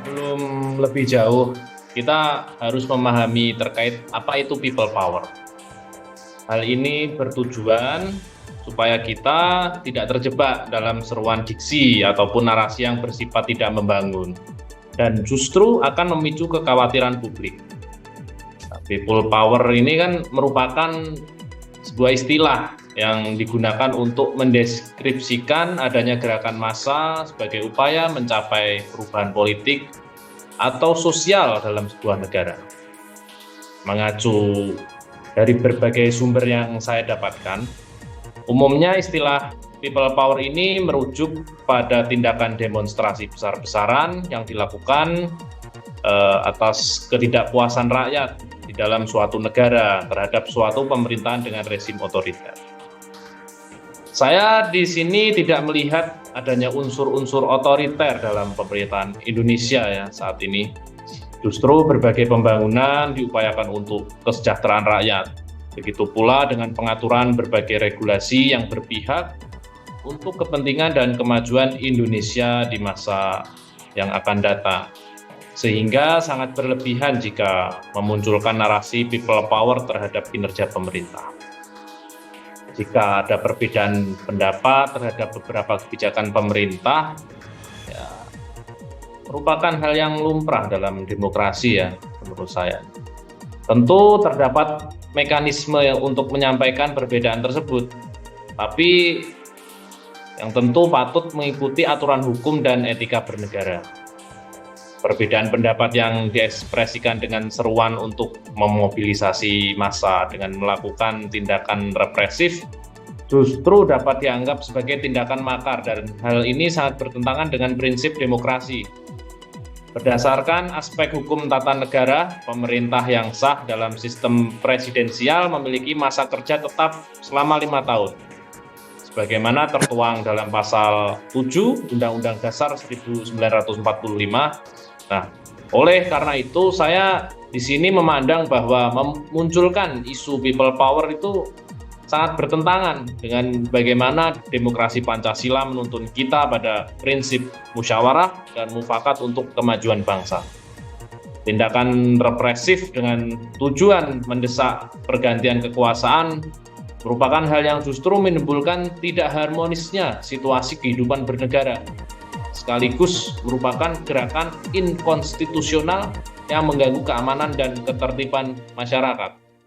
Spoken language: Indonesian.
Belum lebih jauh, kita harus memahami terkait apa itu people power. Hal ini bertujuan supaya kita tidak terjebak dalam seruan diksi ataupun narasi yang bersifat tidak membangun dan justru akan memicu kekhawatiran publik. People power ini kan merupakan sebuah istilah yang digunakan untuk mendeskripsikan adanya gerakan massa sebagai upaya mencapai perubahan politik atau sosial dalam sebuah negara. Mengacu dari berbagai sumber yang saya dapatkan, umumnya istilah people power ini merujuk pada tindakan demonstrasi besar-besaran yang dilakukan atas ketidakpuasan rakyat di dalam suatu negara terhadap suatu pemerintahan dengan rezim otoriter. Saya di sini tidak melihat adanya unsur-unsur otoriter dalam pemerintahan Indonesia ya saat ini. Justru berbagai pembangunan diupayakan untuk kesejahteraan rakyat. Begitu pula dengan pengaturan berbagai regulasi yang berpihak untuk kepentingan dan kemajuan Indonesia di masa yang akan datang. Sehingga sangat berlebihan jika memunculkan narasi people power terhadap kinerja pemerintah. Jika ada perbedaan pendapat terhadap beberapa kebijakan pemerintah, ya, merupakan hal yang lumrah dalam demokrasi ya, menurut saya. Tentu terdapat mekanisme untuk menyampaikan perbedaan tersebut, tapi yang tentu patut mengikuti aturan hukum dan etika bernegara. Perbedaan pendapat yang diekspresikan dengan seruan untuk memobilisasi massa dengan melakukan tindakan represif justru dapat dianggap sebagai tindakan makar dan hal ini sangat bertentangan dengan prinsip demokrasi. Berdasarkan aspek hukum tata negara, pemerintah yang sah dalam sistem presidensial memiliki masa kerja tetap selama 5 tahun. Sebagaimana tertuang dalam pasal 7 Undang-Undang Dasar 1945. Nah, oleh karena itu saya di sini memandang bahwa memunculkan isu people power itu sangat bertentangan dengan bagaimana demokrasi Pancasila menuntun kita pada prinsip musyawarah dan mufakat untuk kemajuan bangsa. Tindakan represif dengan tujuan mendesak pergantian kekuasaan merupakan hal yang justru menimbulkan tidak harmonisnya situasi kehidupan bernegara, sekaligus merupakan gerakan inkonstitusional yang mengganggu keamanan dan ketertiban masyarakat.